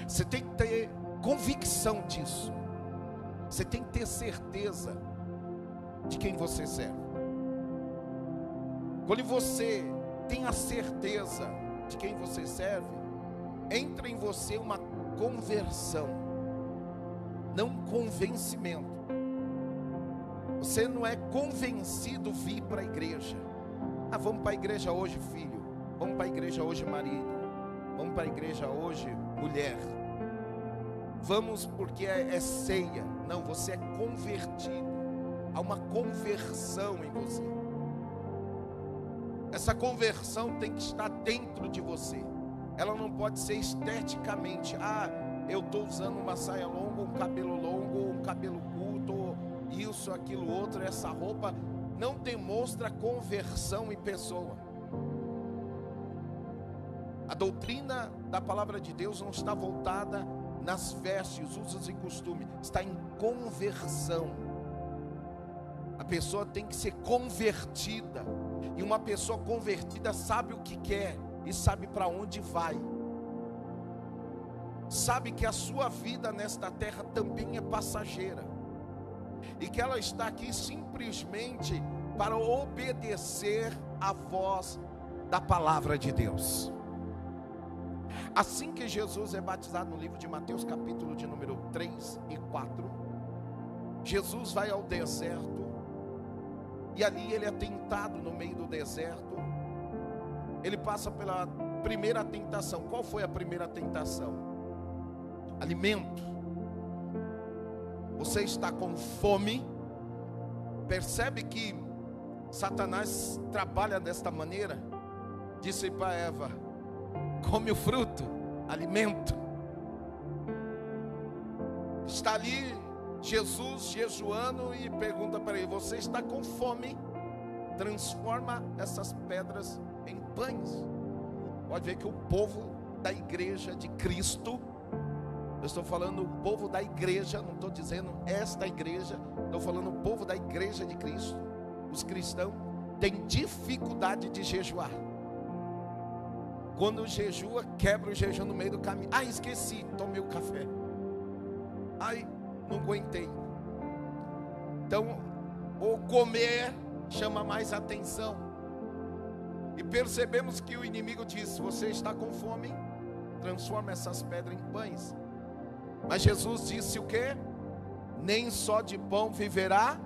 Você tem que ter convicção disso. Você tem que ter certeza de quem você serve. Quando você tem a certeza de quem você serve, entra em você uma conversão, não um convencimento. Você não é convencido vir para a igreja. Ah, vamos para a igreja hoje, filho. Vamos para a igreja hoje, marido. Vamos para a igreja hoje, mulher. Vamos porque é ceia. Não, você é convertido. Há uma conversão em você. Essa conversão tem que estar dentro de você. Ela não pode ser esteticamente. Ah, eu estou usando uma saia longa, um cabelo longo, um cabelo curto, isso, aquilo, outro. Essa roupa não demonstra conversão em pessoa. A doutrina da palavra de Deus não está voltada nas vestes, usos e costumes. Está em conversão. A pessoa tem que ser convertida. E uma pessoa convertida sabe o que quer e sabe para onde vai. Sabe que a sua vida nesta terra também é passageira. E que ela está aqui simplesmente para obedecer à voz da palavra de Deus. Assim que Jesus é batizado no livro de Mateus, capítulo de número 3 e 4, Jesus vai ao deserto. E ali ele é tentado no meio do deserto. Ele passa pela primeira tentação. Qual foi a primeira tentação? Alimento. Você está com fome. Percebe que Satanás trabalha desta maneira? Disse para Eva: come o fruto, alimento. Está ali Jesus jejuando e pergunta para ele: você está com fome? Transforma essas pedras em pães. Pode ver que o povo da igreja de Cristo, eu estou falando o povo da igreja, não estou dizendo esta igreja, estou falando o povo da igreja de Cristo. Os cristãos têm dificuldade de jejuar. Quando jejua, quebra o jejum no meio do caminho. Ah, esqueci, tomei o café. Ai, não aguentei. Então, o comer chama mais atenção. E percebemos que o inimigo diz: você está com fome, transforma essas pedras em pães. Mas Jesus disse o quê? Nem só de pão viverá,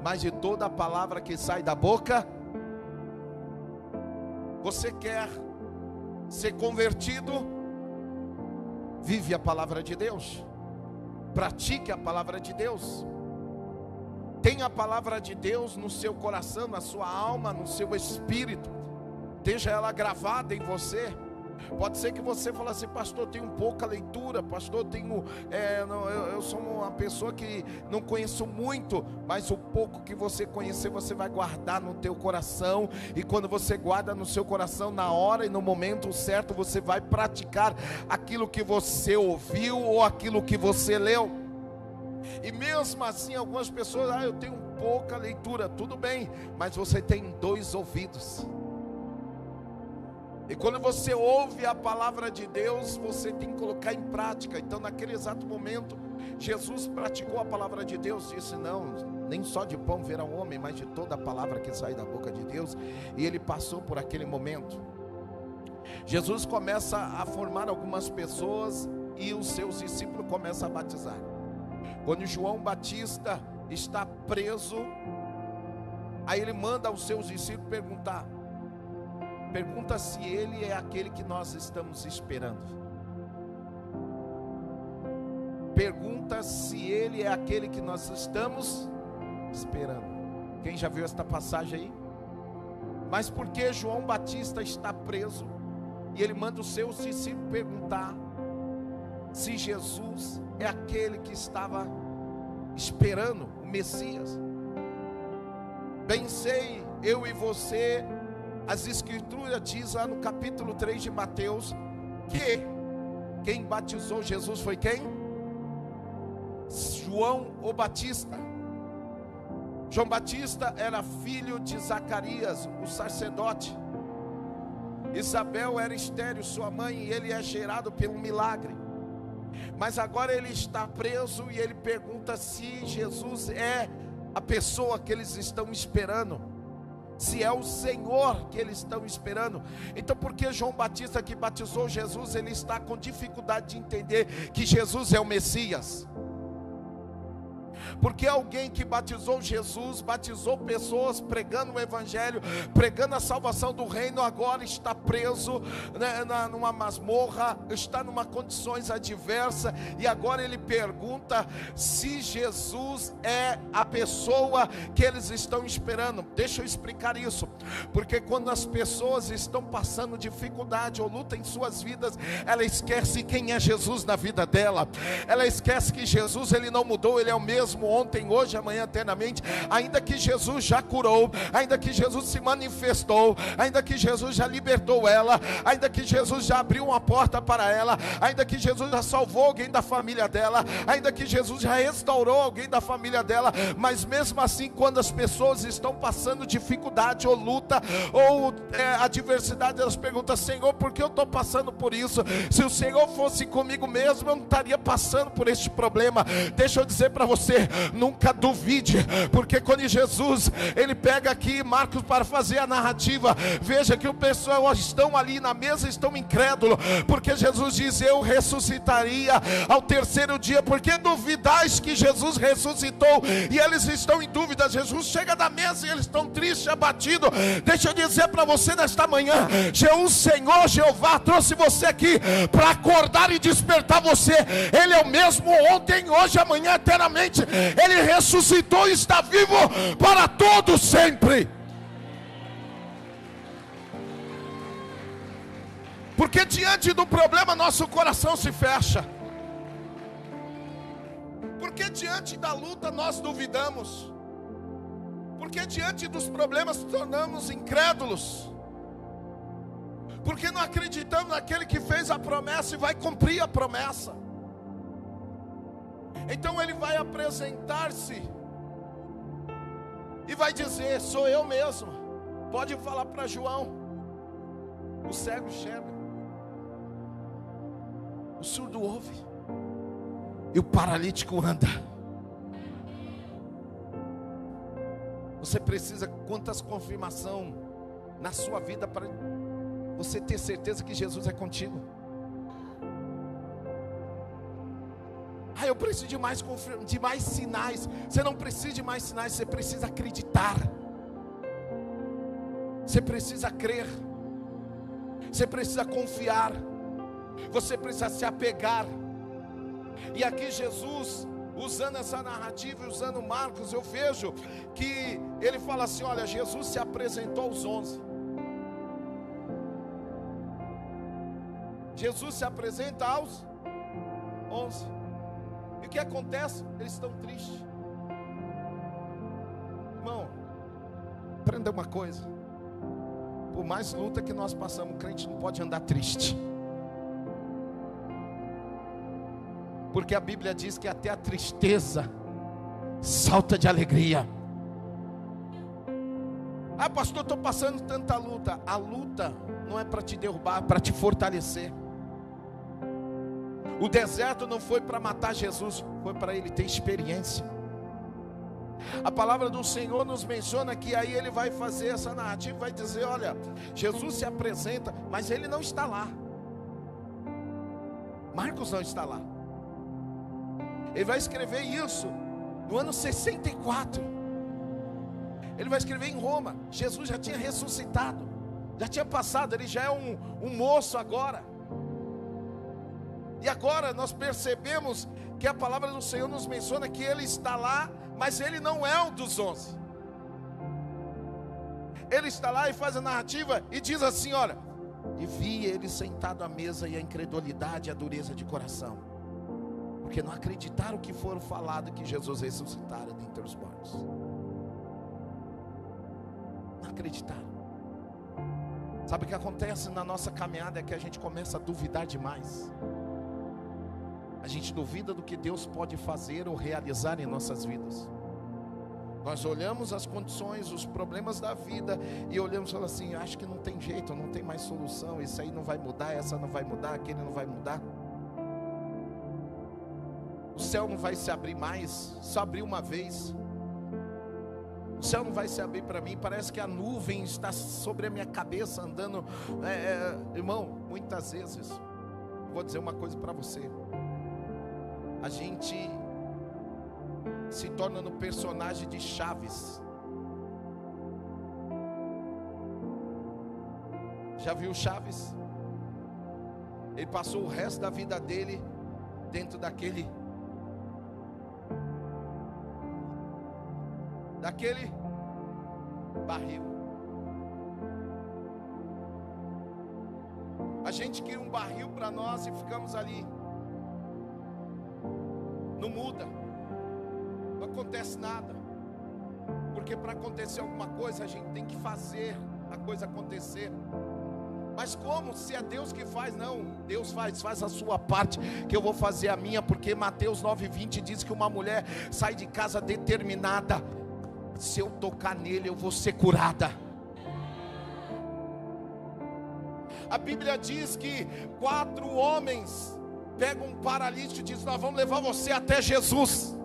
mas de toda a palavra que sai da boca. Você quer ser convertido? Vive a palavra de Deus. Pratique a palavra de Deus. Tenha a palavra de Deus no seu coração, na sua alma, no seu espírito. Esteja ela gravada em você. Pode ser que você fale assim: pastor, eu tenho pouca leitura, pastor, eu sou uma pessoa que não conheço muito. Mas o pouco que você conhecer, você vai guardar no teu coração. E quando você guarda no seu coração, na hora e no momento certo, você vai praticar aquilo que você ouviu ou aquilo que você leu. E mesmo assim, algumas pessoas: eu tenho pouca leitura. Tudo bem, mas você tem 2 ouvidos. E quando você ouve a palavra de Deus, você tem que colocar em prática. Então, naquele exato momento, Jesus praticou a palavra de Deus. Disse: não, nem só de pão verá o homem, mas de toda a palavra que sai da boca de Deus. E ele passou por aquele momento. Jesus começa a formar algumas pessoas e os seus discípulos começam a batizar. Quando João Batista está preso, aí ele manda aos seus discípulos pergunta se ele é aquele que nós estamos esperando. Pergunta se ele é aquele que nós estamos esperando. Quem já viu esta passagem aí? Mas por que João Batista está preso? E ele manda os seus discípulos perguntar se Jesus é aquele que estava esperando, o Messias. Bem sei, eu e você, as escrituras diz lá no capítulo 3 de Mateus, que quem batizou Jesus foi quem? João o Batista. João Batista era filho de Zacarias, o sacerdote. Isabel era estéril, sua mãe, e ele é gerado pelo milagre. Mas agora ele está preso e ele pergunta se Jesus é a pessoa que eles estão esperando, se é o Senhor que eles estão esperando. Então, por que João Batista, que batizou Jesus, ele está com dificuldade de entender que Jesus é o Messias? Porque alguém que batizou Jesus, batizou pessoas, pregando o Evangelho, pregando a salvação do reino, agora está preso, né, numa masmorra, está numa condições adversas, e agora ele pergunta se Jesus é a pessoa que eles estão esperando. Deixa eu explicar isso, porque quando as pessoas estão passando dificuldade ou luta em suas vidas, ela esquece quem é Jesus na vida dela, ela esquece que Jesus, ele não mudou, ele é o mesmo ontem, hoje, amanhã, eternamente. Ainda que Jesus já curou, ainda que Jesus se manifestou, ainda que Jesus já libertou ela, ainda que Jesus já abriu uma porta para ela, ainda que Jesus já salvou alguém da família dela, ainda que Jesus já restaurou alguém da família dela, mas mesmo assim, quando as pessoas estão passando dificuldade ou luta ou adversidade, elas perguntam: Senhor, por que eu estou passando por isso? Se o Senhor fosse comigo mesmo, eu não estaria passando por este problema. Deixa eu dizer para você, nunca duvide, porque quando Jesus, ele pega aqui Marcos para fazer a narrativa, veja que o pessoal estão ali na mesa, estão incrédulos, porque Jesus diz: eu ressuscitaria ao terceiro dia. Por que duvidais que Jesus ressuscitou? E eles estão em dúvida. Jesus chega da mesa e eles estão tristes, abatidos. Deixa eu dizer para você nesta manhã, o Senhor Jeová trouxe você aqui para acordar e despertar você. Ele é o mesmo ontem, hoje, amanhã, eternamente. Ele ressuscitou e está vivo para todo sempre. Porque diante do problema nosso coração se fecha, porque diante da luta nós duvidamos, porque diante dos problemas nos tornamos incrédulos, porque não acreditamos naquele que fez a promessa e vai cumprir a promessa. Então ele vai apresentar-se e vai dizer: sou eu mesmo. Pode falar para João. O cego enxerga, o surdo ouve e o paralítico anda. Você precisa quantas confirmação na sua vida para você ter certeza que Jesus é contigo? Eu preciso de mais sinais. Você não precisa de mais sinais, você precisa acreditar. Você precisa crer. Você precisa confiar. Você precisa se apegar. E aqui Jesus, usando essa narrativa e usando Marcos, eu vejo que ele fala assim: olha, Jesus se apresentou aos 11. Jesus se apresenta aos 11. E o que acontece? Eles estão tristes. Irmão, aprenda uma coisa: por mais luta que nós passamos, o crente não pode andar triste, porque a Bíblia diz que até a tristeza salta de alegria. Ah, pastor, estou passando tanta luta. A luta não é para te derrubar, é para te fortalecer. O deserto não foi para matar Jesus, foi para ele ter experiência. A palavra do Senhor nos menciona que aí ele vai fazer essa narrativa, vai dizer: olha, Jesus se apresenta, mas ele não está lá. Marcos não está lá. Ele vai escrever isso no ano 64. Ele vai escrever em Roma. Jesus já tinha ressuscitado, já tinha passado, ele já é um moço agora. E agora nós percebemos que a palavra do Senhor nos menciona que ele está lá, mas ele não é um dos 11. Ele está lá e faz a narrativa e diz assim: olha, e vi ele sentado à mesa, e a incredulidade e a dureza de coração, porque não acreditaram que foram falado que Jesus ressuscitara dentre os mortos. Não acreditaram. Sabe o que acontece na nossa caminhada? É que a gente começa a duvidar demais. A gente duvida do que Deus pode fazer ou realizar em nossas vidas. Nós olhamos as condições, os problemas da vida e olhamos e falamos assim: acho que não tem jeito, não tem mais solução, isso aí não vai mudar, essa não vai mudar, aquele não vai mudar. o céu não vai se abrir mais. Só abriu uma vez. O céu não vai se abrir para mim. Parece que a nuvem está sobre a minha cabeça andando. Irmão, muitas vezes, eu vou dizer uma coisa para você. A gente se torna no personagem de Chaves. Já viu Chaves? Ele passou o resto da vida dele dentro daquele barril. A gente cria um barril para nós e ficamos ali. Não muda, não acontece nada. Porque para acontecer alguma coisa, a gente tem que fazer a coisa acontecer. Mas como? Se é Deus que faz? Não, Deus faz a sua parte, que eu vou fazer a minha. Porque Mateus 9:20 diz que uma mulher sai de casa determinada: se eu tocar nele, eu vou ser curada. A Bíblia diz que 4 homens pegam um paralítico e dizem: nós vamos levar você até Jesus.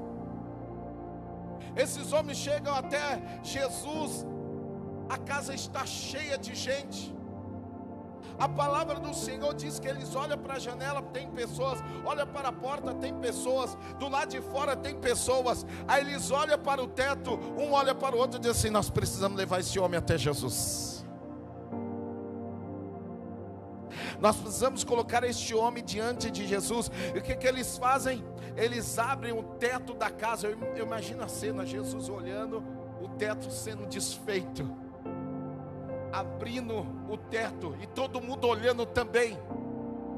Esses homens chegam até Jesus, a casa está cheia de gente. A palavra do Senhor diz que eles olham para a janela, tem pessoas, olham para a porta, tem pessoas, do lado de fora tem pessoas. Aí eles olham para o teto, um olha para o outro e diz assim: nós precisamos levar esse homem até Jesus. Nós precisamos colocar este homem diante de Jesus. E o que eles fazem? Eles abrem o teto da casa. Eu imagino a cena, Jesus olhando, o teto sendo desfeito, abrindo o teto, e todo mundo olhando também.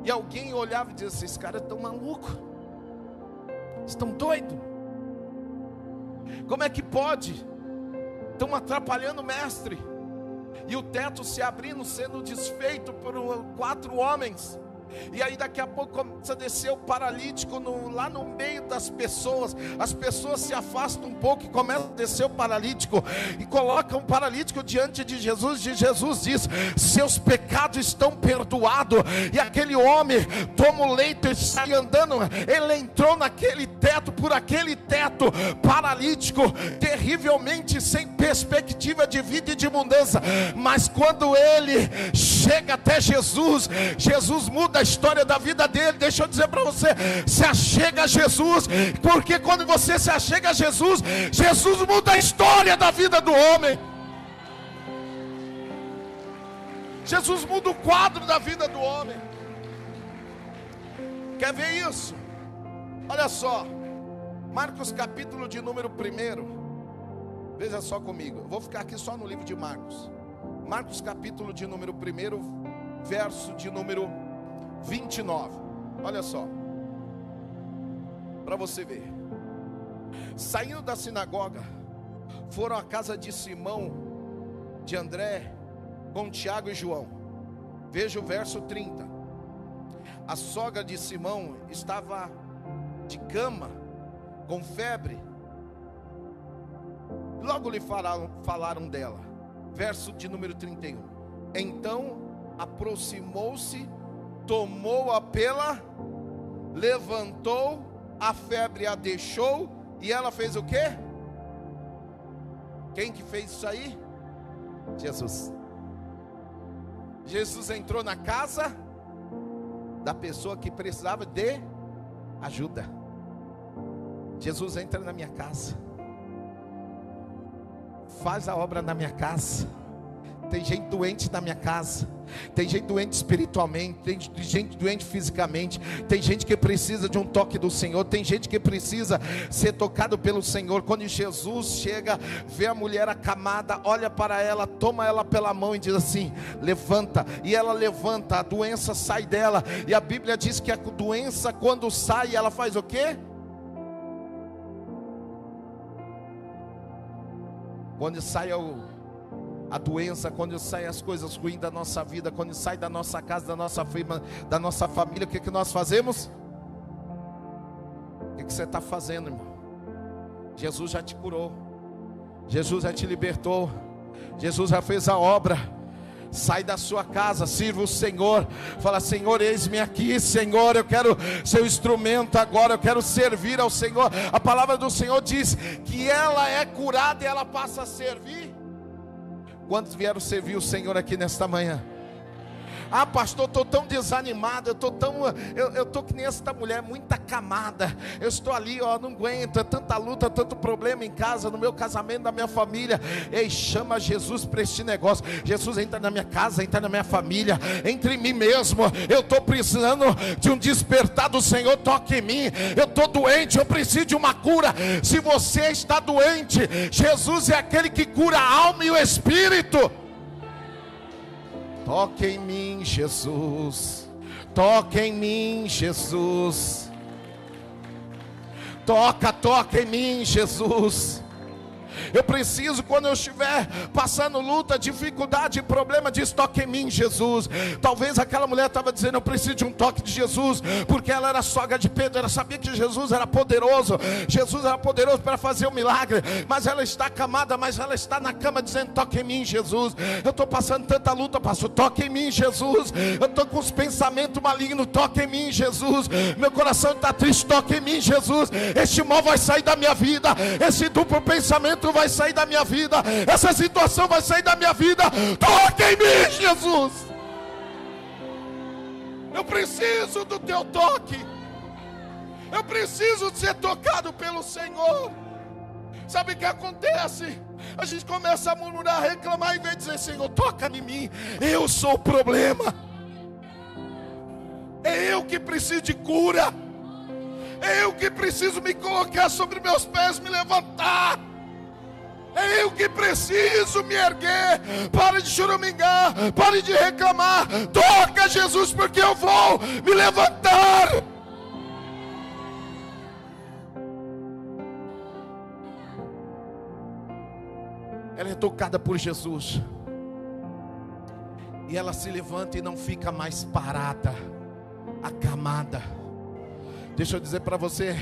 E alguém olhava e dizia assim: esses caras estão malucos, estão doidos, como é que pode? Estão atrapalhando o mestre. E o teto se abrindo, sendo desfeito por 4 homens. E aí daqui a pouco começa a descer o paralítico lá no meio das pessoas. As pessoas se afastam um pouco e começa a descer o paralítico. E colocam o paralítico diante de Jesus. E Jesus diz: seus pecados estão perdoados. E aquele homem toma o leito e sai andando. Ele entrou naquele teto, por aquele teto, paralítico, terrivelmente sem perspectiva de vida e de mudança. Mas quando ele chega até Jesus, Jesus muda a história da vida dele. Deixa eu dizer para você: se achega a Jesus, porque quando você se achega a Jesus, Jesus muda a história da vida do homem. Jesus muda o quadro da vida do homem. Quer ver isso? Olha só, Marcos capítulo de número 1. Veja só comigo, eu vou ficar aqui só no livro de Marcos. Marcos capítulo de número 1, verso de número 29. Olha só, para você ver. Saindo da sinagoga, foram à casa de Simão, de André, com Tiago e João. Veja o verso 30. A sogra de Simão estava de cama, com febre. Logo lhe falaram dela. Verso de número 31. Então aproximou-se, tomou-a levantou, a febre a deixou, e ela fez o quê? Quem que fez isso aí? Jesus. Jesus entrou na casa da pessoa que precisava de ajuda. Jesus entra na minha casa, faz a obra na minha casa. Tem gente doente na minha casa, tem gente doente espiritualmente, tem gente doente fisicamente, tem gente que precisa de um toque do Senhor, tem gente que precisa ser tocado pelo Senhor. Quando Jesus chega, vê a mulher acamada, olha para ela, toma ela pela mão e diz assim: levanta. E ela levanta, a doença sai dela. E a Bíblia diz que a doença, quando sai, ela faz o quê? Quando sai a doença, quando sai as coisas ruins da nossa vida, quando sai da nossa casa, da nossa família, o que nós fazemos? O que você está fazendo, irmão? Jesus já te curou, Jesus já te libertou, Jesus já fez a obra. Sai da sua casa, sirva o Senhor. Fala: Senhor, eis-me aqui, Senhor, eu quero ser o instrumento agora, eu quero servir ao Senhor. A palavra do Senhor diz que ela é curada e ela passa a servir. Quantos vieram servir o Senhor aqui nesta manhã? Ah, pastor, estou tão desanimado, eu estou que nem esta mulher, muita camada. Eu estou ali, não aguento, é tanta luta, tanto problema em casa, no meu casamento, na minha família. Ei, chama Jesus para este negócio. Jesus, entra na minha casa, entra na minha família, entra em mim mesmo. Eu estou precisando de um despertar do Senhor. Toque em mim, eu estou doente, eu preciso de uma cura. Se você está doente, Jesus é aquele que cura a alma e o espírito. Toque em mim, Jesus. Toque em mim, Jesus. Toca em mim, Jesus. Eu preciso, quando eu estiver passando luta, dificuldade, problema, diz: toque em mim, Jesus. Talvez aquela mulher estava dizendo: eu preciso de um toque de Jesus, porque ela era sogra de Pedro, ela sabia que Jesus era poderoso para fazer o milagre, mas ela está acamada, mas ela está na cama dizendo: toque em mim, Jesus. Eu estou passando tanta luta, pastor, toque em mim, Jesus. Eu estou com os pensamentos malignos, toque em mim, Jesus. Meu coração está triste, toque em mim, Jesus. Este mal vai sair da minha vida, esse duplo pensamento vai sair da minha vida, essa situação vai sair da minha vida. Toque em mim, Jesus. Eu preciso do teu toque. Eu preciso de ser tocado pelo Senhor. Sabe o que acontece? A gente começa a murmurar, reclamar, em vez de dizer: Senhor, toca em mim, eu sou o problema, é eu que preciso de cura, é eu que preciso me colocar sobre meus pés, me levantar. É eu que preciso me erguer. Pare de choramingar, pare de reclamar. Toca, Jesus, porque eu vou me levantar. Ela é tocada por Jesus, e ela se levanta e não fica mais parada, acamada. Deixa eu dizer para você,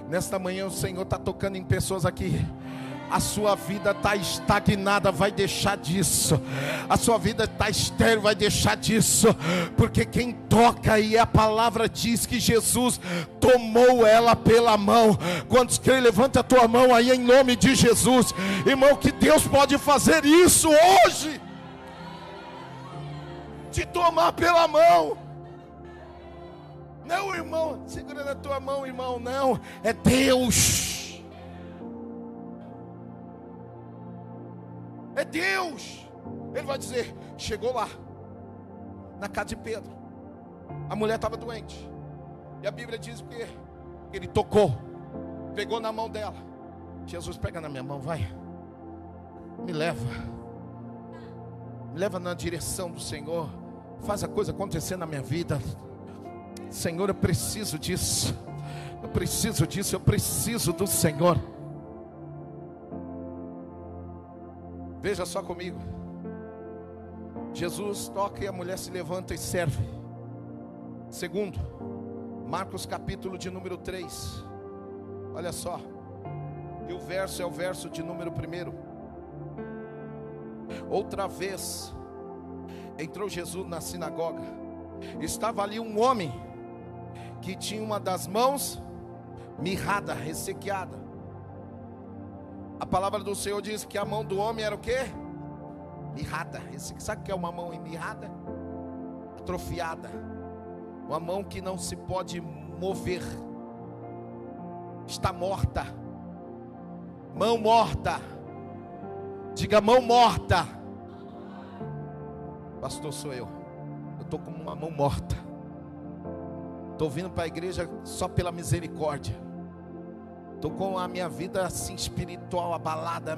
nesta manhã o Senhor está tocando em pessoas aqui. A sua vida está estagnada, vai deixar disso. A sua vida está estéril, vai deixar disso. Porque quem toca, e a palavra diz que Jesus tomou ela pela mão. Quantos creem, levanta a tua mão aí em nome de Jesus. Irmão, que Deus pode fazer isso hoje, te tomar pela mão. Não, irmão, segura na tua mão, irmão, não. É Deus. É Deus. Ele vai dizer: chegou lá na casa de Pedro, a mulher estava doente, e a Bíblia diz que ele tocou, pegou na mão dela. Jesus, pega na minha mão, vai, me leva na direção do Senhor, faz a coisa acontecer na minha vida. Senhor, eu preciso disso, eu preciso do Senhor. Veja só comigo. Jesus toca e a mulher se levanta e serve. Segundo, Marcos capítulo de número 3. Olha só. E o verso é o verso de número 1. Outra vez entrou Jesus na sinagoga. Estava ali um homem que tinha uma das mãos mirrada, ressequeada. A palavra do Senhor diz que a mão do homem era o quê? Mirrada. Sabe o que é uma mão mirrada? Atrofiada. Uma mão que não se pode mover. Está morta. Mão morta. Diga: mão morta. Pastor, sou eu. Eu estou com uma mão morta. Estou vindo para a igreja só pela misericórdia. Estou com a minha vida assim espiritual abalada,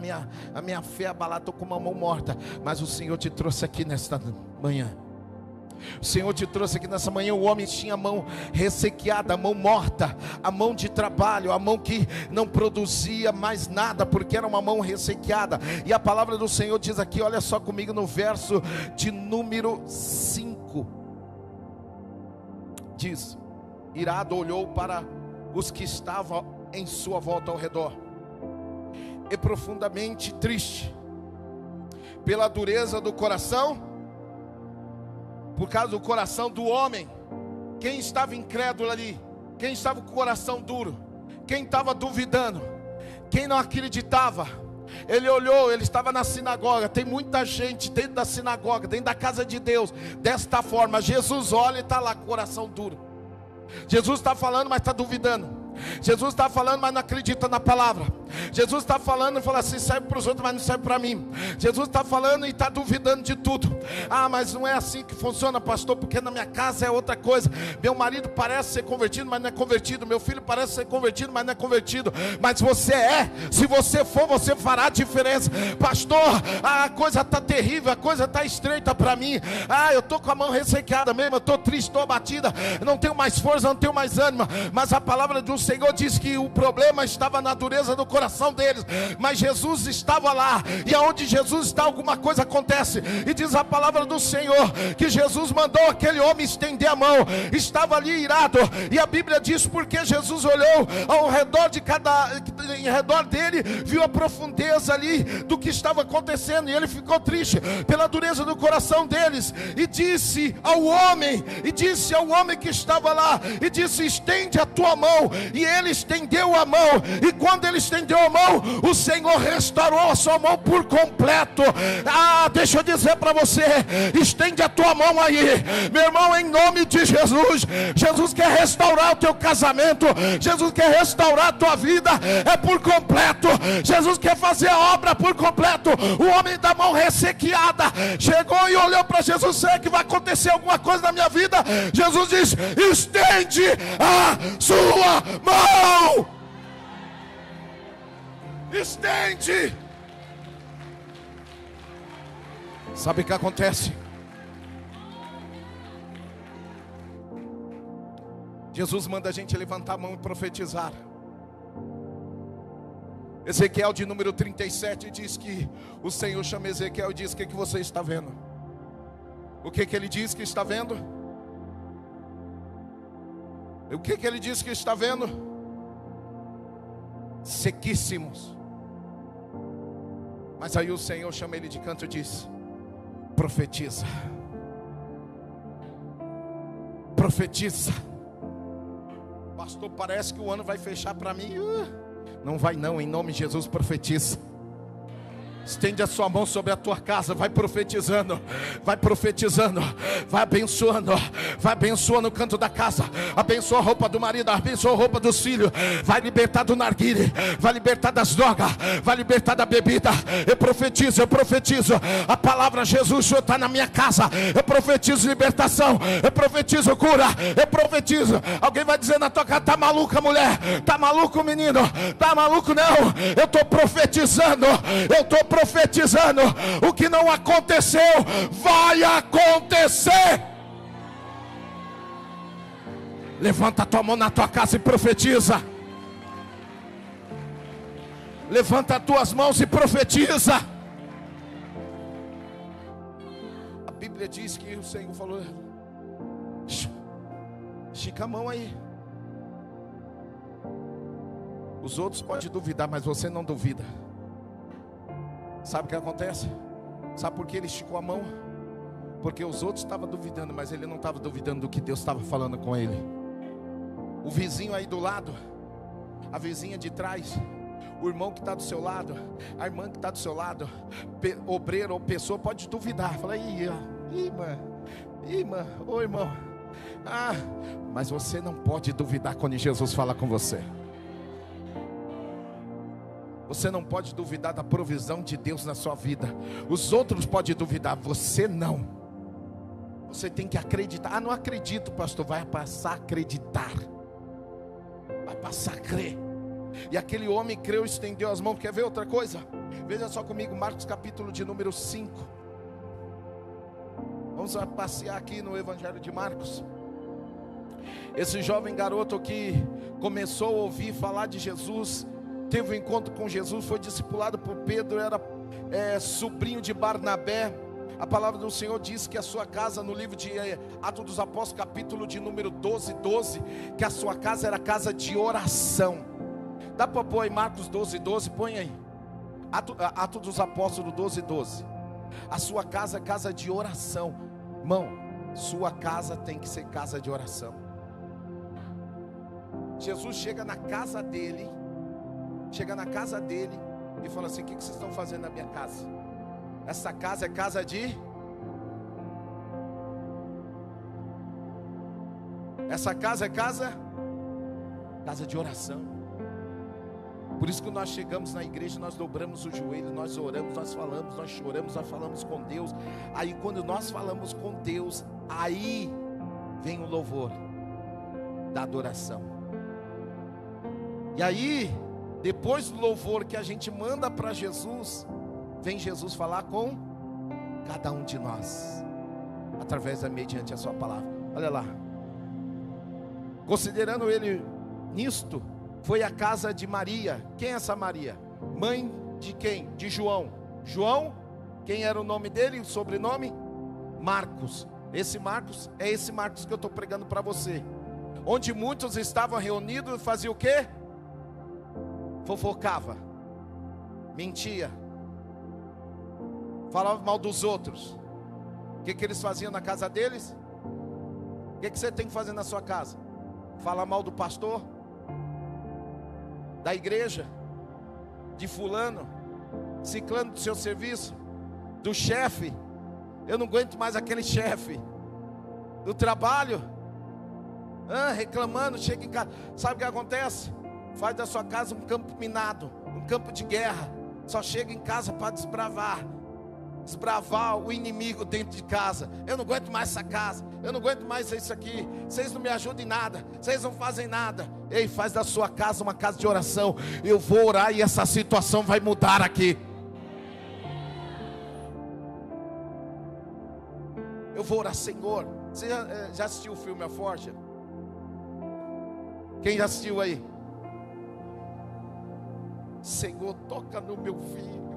a minha fé abalada, estou com uma mão morta. Mas o Senhor te trouxe aqui nesta manhã. O Senhor te trouxe aqui nessa manhã. O homem tinha a mão ressequeada, a mão morta, a mão de trabalho, a mão que não produzia mais nada, porque era uma mão ressequeada. E a palavra do Senhor diz aqui, olha só comigo no verso de número 5. Diz: irado olhou para os que estavam em sua volta ao redor, e profundamente triste pela dureza do coração por causa do coração do homem. Quem estava incrédulo ali? Quem estava com o coração duro? Quem estava duvidando? Quem não acreditava? Ele olhou, ele estava na sinagoga. Tem muita gente dentro da sinagoga, dentro da casa de Deus, desta forma. Jesus olha e está lá com o coração duro. Jesus está falando, mas está duvidando. Jesus está falando, mas não acredita na palavra. Jesus está falando e fala assim: serve para os outros, mas não serve para mim. Jesus está falando e está duvidando de tudo. Ah, mas não é assim que funciona, pastor, porque na minha casa é outra coisa. Meu marido parece ser convertido, mas não é convertido. Meu filho parece ser convertido, mas não é convertido. Mas você é. Se você for, você fará a diferença. Pastor, a coisa está terrível, a coisa está estreita para mim. Ah, eu estou com a mão ressequada mesmo, eu estou triste, estou abatida, não tenho mais força, não tenho mais ânimo. Mas a palavra do Senhor diz que o problema estava na dureza do coração deles, mas Jesus estava lá, e aonde Jesus está, alguma coisa acontece. E diz a palavra do Senhor que Jesus mandou aquele homem estender a mão. Estava ali irado, e a Bíblia diz porque Jesus olhou ao redor em redor dele, viu a profundeza ali do que estava acontecendo, e ele ficou triste pela dureza do coração deles, e disse ao homem que estava lá, e disse: estende a tua mão. E ele estendeu a mão, e quando ele estendeu a mão, o Senhor restaurou a sua mão por completo. Ah, deixa eu dizer para você, estende a tua mão aí, meu irmão, em nome de Jesus. Jesus quer restaurar o teu casamento, Jesus quer restaurar a tua vida, é por completo. Jesus quer fazer a obra por completo. O homem da mão ressequiada chegou e olhou para Jesus: será que vai acontecer alguma coisa na minha vida? Jesus diz: estende a sua mão. Estende. Sabe o que acontece? Jesus manda a gente levantar a mão e profetizar. Ezequiel de número 37 diz que o Senhor chama Ezequiel e diz: o que você está vendo? O que ele diz que está vendo? O que ele diz que está vendo? Sequíssimos. Mas aí o Senhor chama ele de canto e diz: profetiza. Profetiza. Pastor, parece que o ano vai fechar para mim. Não vai não, em nome de Jesus, profetiza. Estende a sua mão sobre a tua casa, vai profetizando, vai profetizando, vai abençoando o canto da casa, abençoa a roupa do marido, abençoa a roupa dos filhos, vai libertar do narguile, vai libertar das drogas, vai libertar da bebida. Eu profetizo, a palavra Jesus, o Senhor está na minha casa. Eu profetizo libertação, eu profetizo cura, eu profetizo. Alguém vai dizer na tua casa: tá maluca mulher, tá maluco menino, tá maluco? Não, eu estou profetizando, o que não aconteceu vai acontecer. Levanta a tua mão na tua casa e profetiza. Levanta as tuas mãos e profetiza. A Bíblia diz que o Senhor falou: estica a mão aí. Os outros podem duvidar, mas você não duvida. Sabe o que acontece? Sabe por que ele esticou a mão? Porque os outros estavam duvidando, mas ele não estava duvidando do que Deus estava falando com ele. O vizinho aí do lado, a vizinha de trás, o irmão que está do seu lado, a irmã que está do seu lado, obreiro ou pessoa pode duvidar. Fala: irmã, ô irmão. Mas você não pode duvidar quando Jesus fala com você. Você não pode duvidar da provisão de Deus na sua vida. Os outros podem duvidar, você não. Você tem que acreditar. Não acredito, pastor. Vai passar a acreditar, vai passar a crer. E aquele homem creu e estendeu as mãos. Quer ver outra coisa? Veja só comigo, Marcos capítulo de número 5. Vamos passear aqui no Evangelho de Marcos. Esse jovem garoto que começou a ouvir falar de Jesus, teve um encontro com Jesus, foi discipulado por Pedro, era sobrinho de Barnabé. A palavra do Senhor diz que a sua casa, no livro de Atos dos Apóstolos, capítulo de número 12, que a sua casa era casa de oração. Dá para pôr aí Marcos 12, põe aí. Atos dos Apóstolos 12. A sua casa é casa de oração. Irmão, Sua casa tem que ser casa de oração. Jesus chega na casa dele, e fala assim: o que vocês estão fazendo na minha casa? Essa casa é casa de... Essa casa é casa de oração. Por isso que nós chegamos na igreja, nós dobramos os joelhos, nós oramos, nós falamos, nós choramos, nós falamos com Deus. Aí quando nós falamos com Deus, aí vem o louvor da adoração. E aí, depois do louvor que a gente manda para Jesus, vem Jesus falar com cada um de nós, mediante a sua palavra. Olha lá. Considerando ele nisto, foi a casa de Maria. Quem é essa Maria? Mãe de quem? De João. João, quem era o nome dele, o sobrenome? Marcos. Esse Marcos é esse Marcos que eu estou pregando para você. Onde muitos estavam reunidos, fazia o quê? Fofocava, mentia, falava mal dos outros. O que eles faziam na casa deles? O que você tem que fazer na sua casa? Falar mal do pastor, da igreja, de fulano, ciclano do seu serviço, do chefe. Eu não aguento mais aquele chefe. Do trabalho, reclamando, chega em casa. Sabe o que acontece? Faz da sua casa um campo minado, um campo de guerra. Só chega em casa para desbravar o inimigo dentro de casa. Eu não aguento mais essa casa, eu não aguento mais isso aqui. Vocês não me ajudam em nada, vocês não fazem nada. Ei, faz da sua casa uma casa de oração. Eu vou orar e essa situação vai mudar aqui. Eu vou orar, Senhor. Você já assistiu o filme A Forja? Quem já assistiu aí? Senhor, toca no meu filho.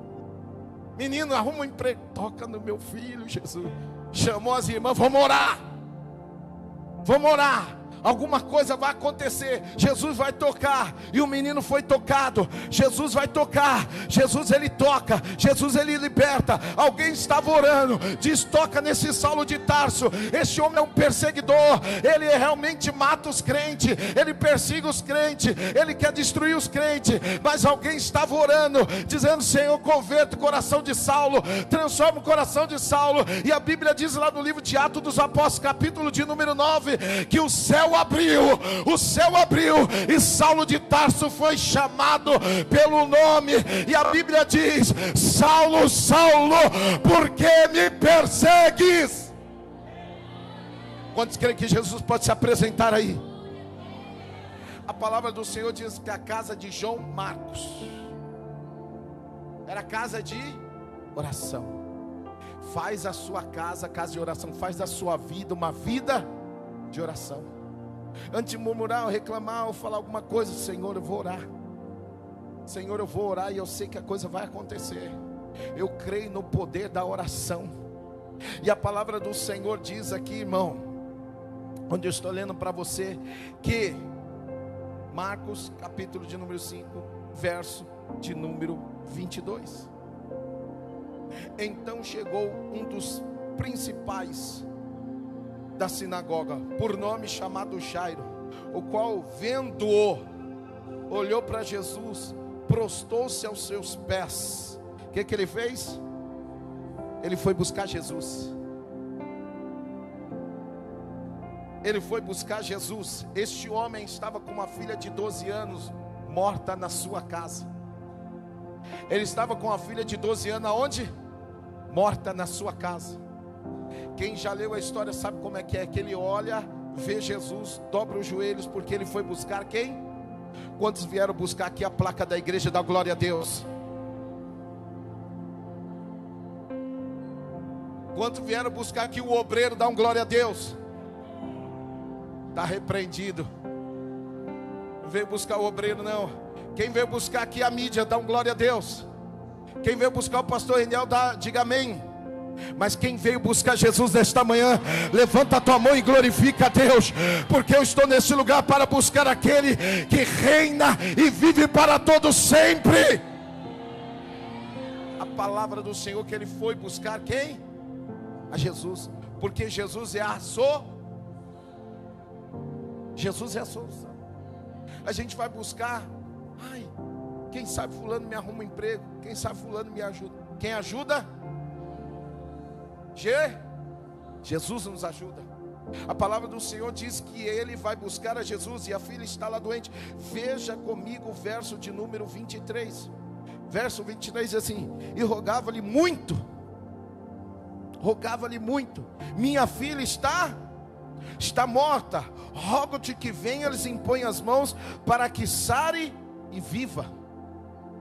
Menino, arruma um emprego. Toca no meu filho, Jesus. Chamou as irmãs, vamos orar. Vamos orar. Alguma coisa vai acontecer. Jesus vai tocar. E o menino foi tocado. Jesus vai tocar. Jesus ele toca. Jesus ele liberta. Alguém estava orando. Diz: toca nesse Saulo de Tarso. Esse homem é um perseguidor. Ele realmente mata os crentes. Ele persegue os crentes. Ele quer destruir os crentes. Mas alguém estava orando, dizendo: Senhor, converta o coração de Saulo. Transforma o coração de Saulo. E a Bíblia diz lá no livro de Atos dos Apóstolos, capítulo de número 9, que o céu abriu, e Saulo de Tarso foi chamado pelo nome, e a Bíblia diz: Saulo, Saulo, por que me persegues? Quantos creem que Jesus pode se apresentar aí? A palavra do Senhor diz que a casa de João Marcos era casa de oração. Faz a sua casa de oração. Faz da sua vida uma vida de oração. Antes de murmurar ou reclamar ou falar alguma coisa: Senhor, eu vou orar. Senhor, eu vou orar e eu sei que a coisa vai acontecer. Eu creio no poder da oração. E a palavra do Senhor diz aqui, irmão, onde eu estou lendo para você, que Marcos, capítulo de número 5, verso de número 22. Então chegou um dos principais da sinagoga, por nome chamado Jairo, o qual, vendo-o, olhou para Jesus, prostou-se aos seus pés. O que ele fez? Ele foi buscar Jesus. Ele foi buscar Jesus. Este homem estava com uma filha de 12 anos morta na sua casa. Ele estava com a filha de 12 anos aonde? Morta na sua casa. Quem já leu a história sabe como é. Que ele olha, vê Jesus, dobra os joelhos, porque ele foi buscar quem? Quantos vieram buscar aqui a placa da igreja da glória a Deus? Quantos vieram buscar aqui o obreiro? Dá um glória a Deus. Está repreendido. Não veio buscar o obreiro não. Quem veio buscar aqui a mídia? Dá um glória a Deus. Quem veio buscar o pastor Reniel, diga amém. Mas quem veio buscar Jesus nesta manhã, levanta a tua mão e glorifica a Deus, porque eu estou nesse lugar para buscar aquele que reina e vive para todos sempre. A palavra do Senhor, que ele foi buscar quem? A Jesus. Porque Jesus é Jesus é a solução. A gente vai buscar, quem sabe fulano me arruma um emprego, quem sabe fulano me ajuda. Quem ajuda? Jesus nos ajuda. A palavra do Senhor diz que ele vai buscar a Jesus e a filha está lá doente. Veja comigo o verso de número 23. Verso 23 diz assim: e rogava-lhe muito, minha filha está morta, rogo-te que venha, lhes impõe as mãos para que sare e viva.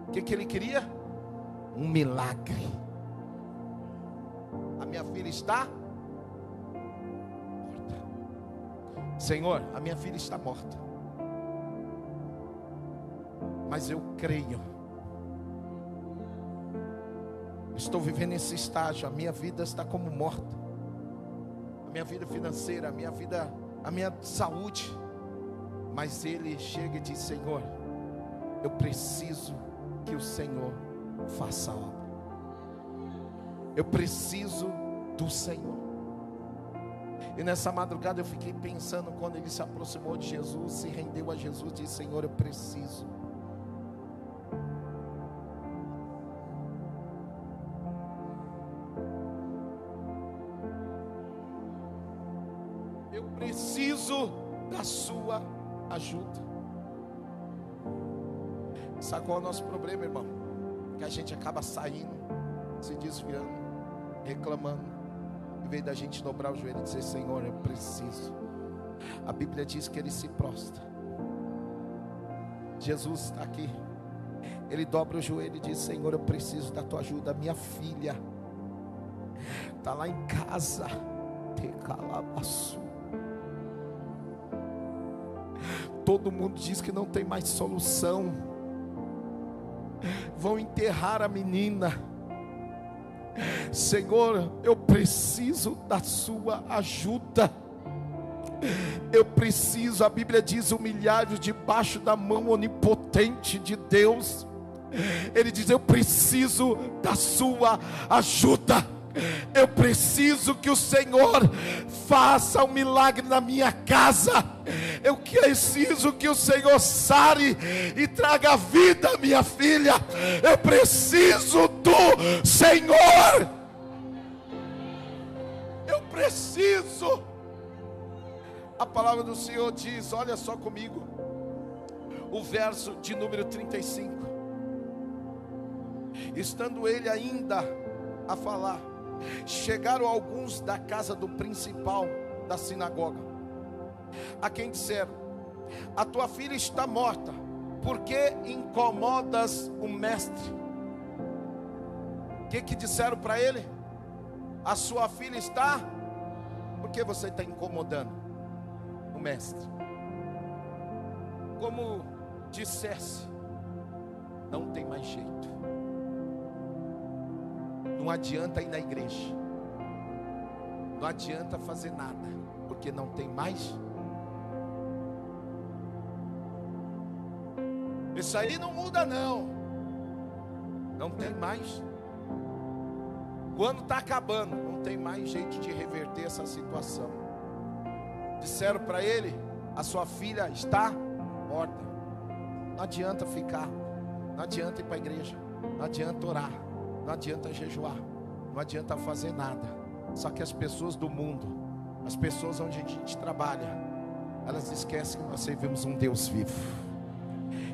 O que ele queria? Um milagre. A minha filha está morta. Senhor, a minha filha está morta, mas eu creio. Estou vivendo esse estágio, a minha vida está como morta. A minha vida financeira, a minha vida, a minha saúde. Mas ele chega e diz: Senhor, eu preciso que o Senhor faça a obra. Eu preciso do Senhor. E nessa madrugada eu fiquei pensando, quando ele se aproximou de Jesus, se rendeu a Jesus, disse: Senhor, eu preciso. Eu preciso da sua ajuda. Sabe qual é o nosso problema, irmão? Que a gente acaba saindo, se desviando, reclamando, em vez da gente dobrar o joelho e dizer: Senhor, eu preciso. A Bíblia diz que ele se prostra. Jesus está aqui, ele dobra o joelho e diz: Senhor, eu preciso da tua ajuda. Minha filha está lá em casa, todo mundo diz que não tem mais solução, vão enterrar a menina. Senhor, eu preciso da sua ajuda. Eu preciso, a Bíblia diz, humilhar-vos debaixo da mão onipotente de Deus. Ele diz: eu preciso da sua ajuda. Eu preciso que o Senhor faça um milagre na minha casa. Eu preciso que o Senhor sare e traga vida à minha filha. Eu preciso do Senhor. Eu preciso. A palavra do Senhor diz, olha só comigo, o verso de número 35. Estando ele ainda a falar, chegaram alguns da casa do principal da sinagoga, a quem disseram: a tua filha está morta, por que incomodas o mestre? O que disseram para ele? A sua filha está, por que você está incomodando o mestre? Como dissesse: não tem mais jeito, não adianta ir na igreja, não adianta fazer nada, porque não tem mais. Isso aí não muda não, não tem mais. O ano está acabando, não tem mais jeito de reverter essa situação. Disseram para ele: a sua filha está morta. Não adianta ficar, não adianta ir para a igreja, não adianta orar, não adianta jejuar, não adianta fazer nada. Só que as pessoas do mundo, as pessoas onde a gente trabalha, elas esquecem que nós servimos um Deus vivo.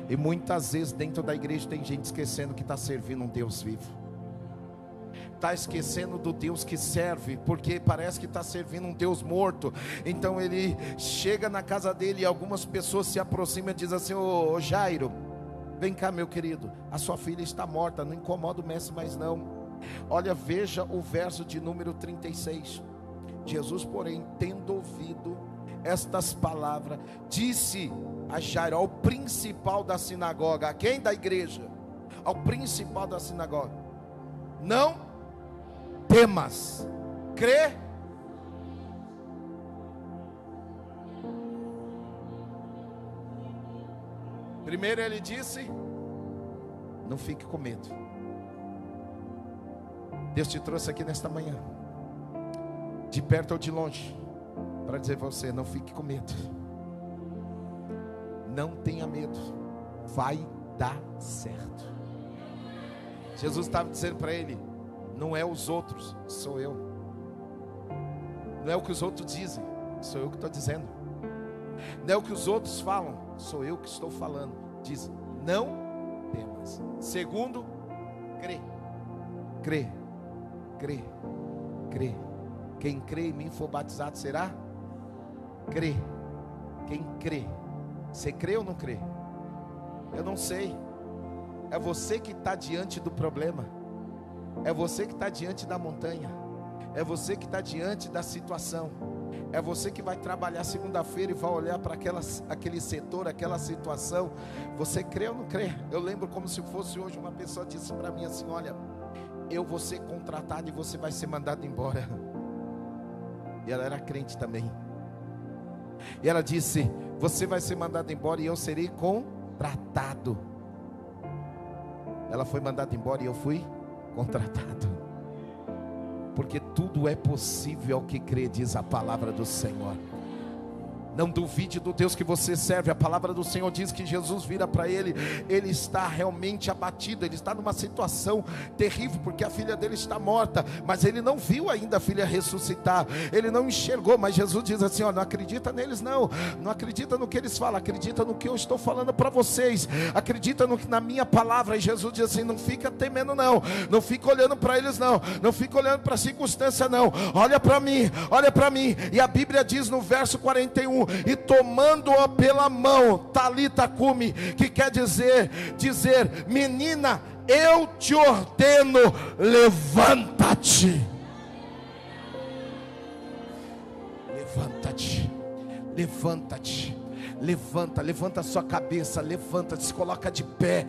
E muitas vezes dentro da igreja tem gente esquecendo que está servindo um Deus vivo. Está esquecendo do Deus que serve, porque parece que está servindo um Deus morto. Então ele chega na casa dele e algumas pessoas se aproximam e dizem assim: ô Jairo, vem cá meu querido, a sua filha está morta, não incomoda o mestre mais não. Olha, veja o verso de número 36. Jesus, porém, tendo ouvido estas palavras, disse a Jairo, ao principal da sinagoga. A quem? Da igreja. Ao principal da sinagoga: não temas, crê. Primeiro ele disse: não fique com medo. Deus te trouxe aqui nesta manhã de perto ou de longe, para dizer para você: não fique com medo, não tenha medo, vai dar certo. Jesus estava dizendo para ele: não é os outros, sou eu. Não é o que os outros dizem, sou eu que estou dizendo. Não é o que os outros falam, sou eu que estou falando. Diz: não temas. Segundo, crê. Crê, crê, crê. Quem crê em mim for batizado será? Crê. Quem crê? Você crê ou não crê? Eu não sei. É você que está diante do problema. É você que está diante da montanha. É você que está diante da situação. É você que vai trabalhar segunda-feira e vai olhar para aquele setor, aquela situação. Você crê ou não crê? Eu lembro como se fosse hoje. Uma pessoa disse para mim assim: olha, eu vou ser contratado e você vai ser mandado embora. E ela era crente também. E ela disse: você vai ser mandado embora e eu serei contratado. Ela foi mandada embora e eu fui contratado. Porque tudo é possível ao que crê, diz a palavra do Senhor. Não duvide do Deus que você serve. A palavra do Senhor diz que Jesus vira para ele. Ele está realmente abatido. Ele está numa situação terrível, porque a filha dele está morta. Mas ele não viu ainda a filha ressuscitar. Ele não enxergou. Mas Jesus diz assim: ó, não acredita neles não. Não acredita no que eles falam. Acredita no que eu estou falando para vocês. Acredita na minha palavra. E Jesus diz assim: não fica temendo não. Não fica olhando para eles não. Não fica olhando para a circunstância não. Olha para mim. Olha para mim. E a Bíblia diz no verso 41: e tomando-a pela mão, Talita cumi, que quer dizer, menina, eu te ordeno, levanta-te. Levanta-te, levanta-te. Levanta a sua cabeça, levanta, se coloca de pé,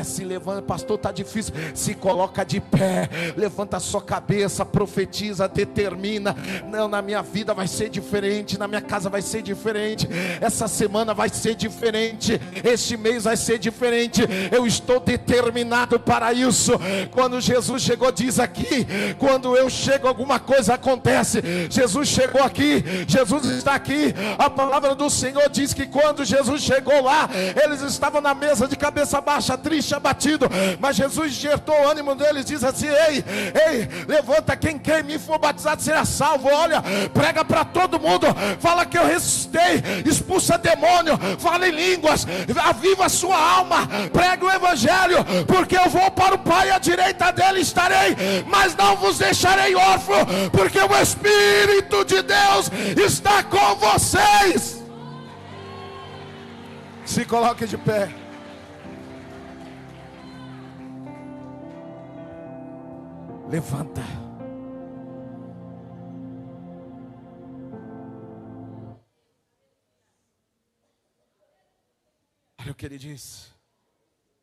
se levanta. Pastor, está difícil, se coloca de pé, levanta a sua cabeça, profetiza, determina: não, na minha vida vai ser diferente, na minha casa vai ser diferente, essa semana vai ser diferente, este mês vai ser diferente, eu estou determinado para isso. Quando Jesus chegou, diz aqui, quando eu chego alguma coisa acontece. Jesus chegou aqui, Jesus está aqui. A palavra do Senhor diz que quando Jesus chegou lá, eles estavam na mesa de cabeça baixa, triste, abatido, mas Jesus enxertou o ânimo deles, diz assim: ei, levanta, quem quer em mim for batizado será salvo. Olha, prega para todo mundo, fala que eu ressuscitei, expulsa demônio, fala em línguas, aviva a sua alma, prega o evangelho, porque eu vou para o Pai, à direita dele estarei, mas não vos deixarei órfão, porque o Espírito de Deus está com vocês. Se coloque de pé. Levanta. Olha o que ele diz: